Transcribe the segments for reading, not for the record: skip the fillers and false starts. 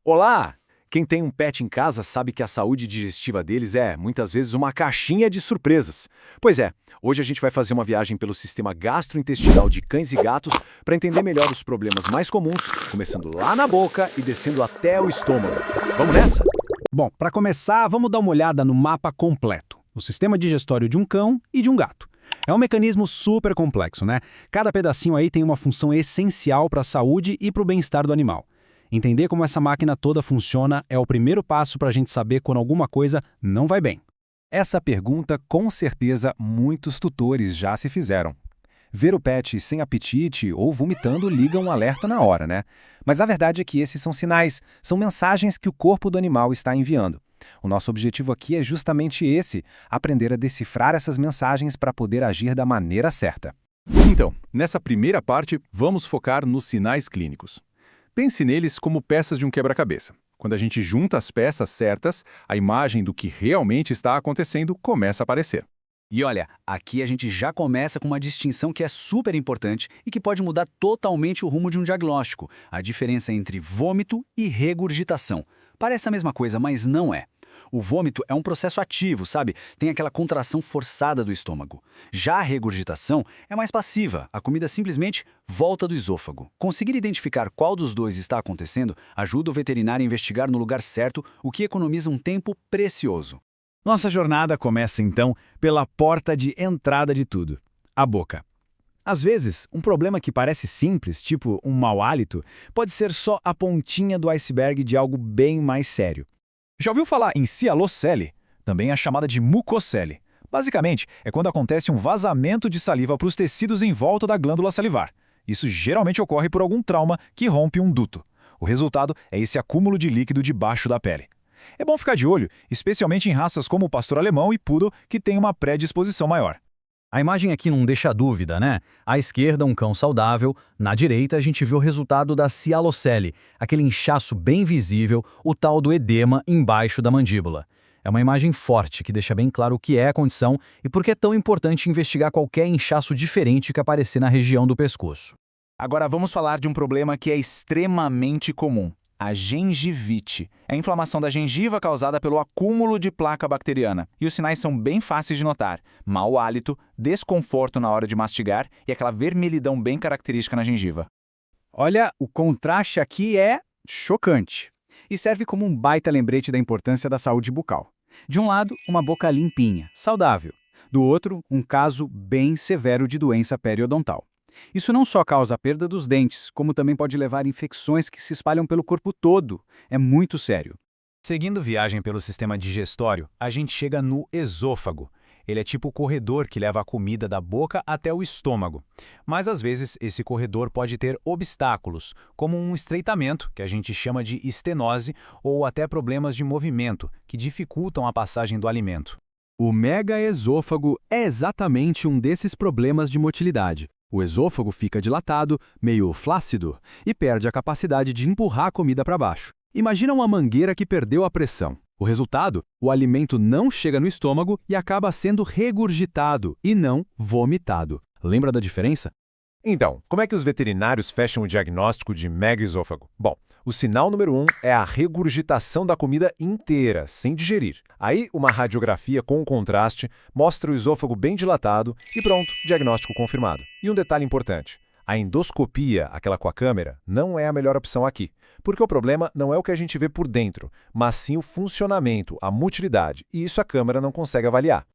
Olá! Quem tem um pet em casa sabe que a saúde digestiva deles é, muitas vezes, uma caixinha de surpresas. Pois é, hoje a gente vai fazer uma viagem pelo sistema gastrointestinal de cães e gatos para entender melhor os problemas mais comuns, começando lá na boca e descendo até o estômago. Vamos nessa? Bom, para começar, vamos dar uma olhada no mapa completo, o sistema digestório de um cão e de um gato. É um mecanismo super complexo, né? Cada pedacinho aí tem uma função essencial para a saúde e para o bem-estar do animal. Entender como essa máquina toda funciona é o primeiro passo para a gente saber quando alguma coisa não vai bem. Essa pergunta, com certeza, muitos tutores já se fizeram. Ver o pet sem apetite ou vomitando liga um alerta na hora, né? Mas a verdade é que esses são sinais, são mensagens que o corpo do animal está enviando. O nosso objetivo aqui é justamente esse, aprender a decifrar essas mensagens para poder agir da maneira certa. Então, nessa primeira parte, vamos focar nos sinais clínicos. Pense neles como peças de um quebra-cabeça. Quando a gente junta as peças certas, a imagem do que realmente está acontecendo começa a aparecer. E olha, aqui a gente já começa com uma distinção que é super importante e que pode mudar totalmente o rumo de um diagnóstico, a diferença entre vômito e regurgitação. Parece a mesma coisa, mas não é. O vômito é um processo ativo, sabe? Tem aquela contração forçada do estômago. Já a regurgitação é mais passiva, a comida simplesmente volta do esôfago. Conseguir identificar qual dos dois está acontecendo ajuda o veterinário a investigar no lugar certo, o que economiza um tempo precioso. Nossa jornada começa, então, pela porta de entrada de tudo, a boca. Às vezes, um problema que parece simples, tipo um mau hálito, pode ser só a pontinha do iceberg de algo bem mais sério. Já ouviu falar em cialocele? Também é chamada de mucocele. Basicamente, é quando acontece um vazamento de saliva para os tecidos em volta da glândula salivar. Isso geralmente ocorre por algum trauma que rompe um duto. O resultado é esse acúmulo de líquido debaixo da pele. É bom ficar de olho, especialmente em raças como o pastor alemão e poodle, que têm uma predisposição maior. A imagem aqui não deixa dúvida, né? À esquerda, um cão saudável. Na direita, a gente vê o resultado da cialocele, aquele inchaço bem visível, o tal do edema embaixo da mandíbula. É uma imagem forte que deixa bem claro o que é a condição e por que é tão importante investigar qualquer inchaço diferente que aparecer na região do pescoço. Agora vamos falar de um problema que é extremamente comum. A gengivite. É a inflamação da gengiva causada pelo acúmulo de placa bacteriana. E os sinais são bem fáceis de notar. Mau hálito, desconforto na hora de mastigar e aquela vermelhidão bem característica na gengiva. Olha, o contraste aqui é chocante. E serve como um baita lembrete da importância da saúde bucal. De um lado, uma boca limpinha, saudável. Do outro, um caso bem severo de doença periodontal. Isso não só causa a perda dos dentes, como também pode levar a infecções que se espalham pelo corpo todo. É muito sério. Seguindo viagem pelo sistema digestório, a gente chega no esôfago. Ele é tipo o corredor que leva a comida da boca até o estômago. Mas às vezes esse corredor pode ter obstáculos, como um estreitamento, que a gente chama de estenose, ou até problemas de movimento, que dificultam a passagem do alimento. O megaesôfago é exatamente um desses problemas de motilidade. O esôfago fica dilatado, meio flácido, e perde a capacidade de empurrar a comida para baixo. Imagina uma mangueira que perdeu a pressão. O resultado? O alimento não chega no estômago e acaba sendo regurgitado, e não vomitado. Lembra da diferença? Então, como é que os veterinários fecham o diagnóstico de megaesôfago? Bom, o sinal número 1 é a regurgitação da comida inteira, sem digerir. Aí, uma radiografia com contraste mostra o esôfago bem dilatado e pronto, diagnóstico confirmado. E um detalhe importante, a endoscopia, aquela com a câmera, não é a melhor opção aqui, porque o problema não é o que a gente vê por dentro, mas sim o funcionamento, a motilidade, e isso a câmera não consegue avaliar.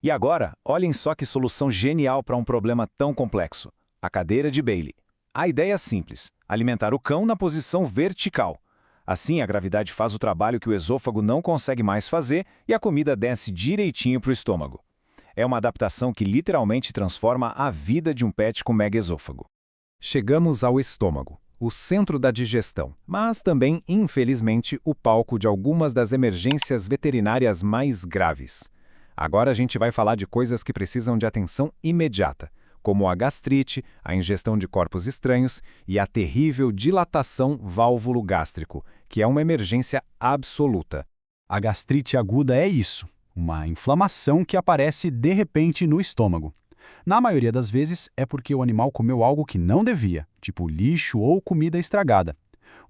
E agora, olhem só que solução genial para um problema tão complexo. A cadeira de Bailey. A ideia é simples, alimentar o cão na posição vertical. Assim, a gravidade faz o trabalho que o esôfago não consegue mais fazer e a comida desce direitinho para o estômago. É uma adaptação que literalmente transforma a vida de um pet com megaesôfago. Chegamos ao estômago, o centro da digestão, mas também, infelizmente, o palco de algumas das emergências veterinárias mais graves. Agora a gente vai falar de coisas que precisam de atenção imediata, como a gastrite, a ingestão de corpos estranhos e a terrível dilatação válvulo-gástrico, que é uma emergência absoluta. A gastrite aguda é isso, uma inflamação que aparece de repente no estômago. Na maioria das vezes é porque o animal comeu algo que não devia, tipo lixo ou comida estragada.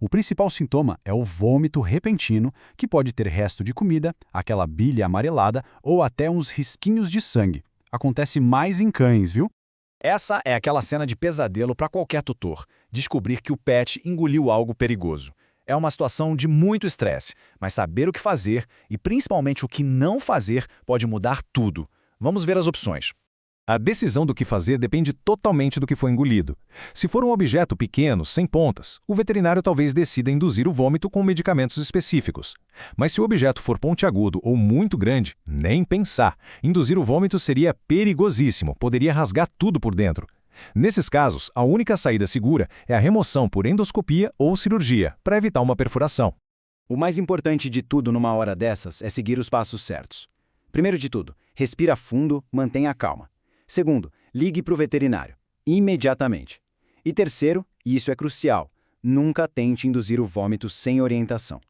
O principal sintoma é o vômito repentino, que pode ter resto de comida, aquela bile amarelada ou até uns risquinhos de sangue. Acontece mais em cães, viu? Essa é aquela cena de pesadelo para qualquer tutor, descobrir que o pet engoliu algo perigoso. É uma situação de muito estresse, mas saber o que fazer e principalmente o que não fazer pode mudar tudo. Vamos ver as opções. A decisão do que fazer depende totalmente do que foi engolido. Se for um objeto pequeno, sem pontas, o veterinário talvez decida induzir o vômito com medicamentos específicos. Mas se o objeto for pontiagudo ou muito grande, nem pensar. Induzir o vômito seria perigosíssimo, poderia rasgar tudo por dentro. Nesses casos, a única saída segura é a remoção por endoscopia ou cirurgia, para evitar uma perfuração. O mais importante de tudo numa hora dessas é seguir os passos certos. Primeiro de tudo, respira fundo, mantenha a calma. Segundo, ligue para o veterinário, imediatamente. E terceiro, e isso é crucial, nunca tente induzir o vômito sem orientação.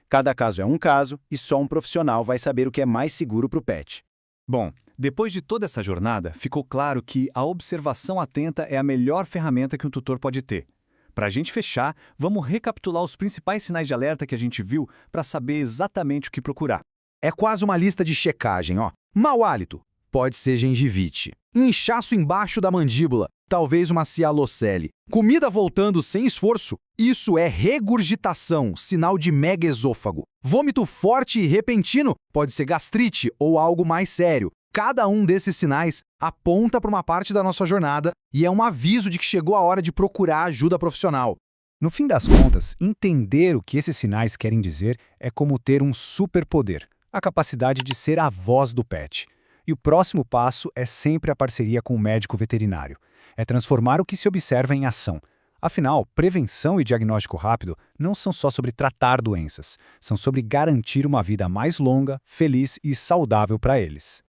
Cada caso é um caso e só um profissional vai saber o que é mais seguro para o pet. Bom, depois de toda essa jornada, ficou claro que a observação atenta é a melhor ferramenta que um tutor pode ter. Para a gente fechar, vamos recapitular os principais sinais de alerta que a gente viu para saber exatamente o que procurar. É quase uma lista de checagem, ó. Mau hálito. Pode ser gengivite. Inchaço embaixo da mandíbula. Talvez uma cialocele. Comida voltando sem esforço. Isso é regurgitação, sinal de megaesôfago. Vômito forte e repentino. Pode ser gastrite ou algo mais sério. Cada um desses sinais aponta para uma parte da nossa jornada e é um aviso de que chegou a hora de procurar ajuda profissional. No fim das contas, entender o que esses sinais querem dizer é como ter um superpoder, a capacidade de ser a voz do pet. E o próximo passo é sempre a parceria com o médico veterinário. É transformar o que se observa em ação. Afinal, prevenção e diagnóstico rápido não são só sobre tratar doenças, são sobre garantir uma vida mais longa, feliz e saudável para eles.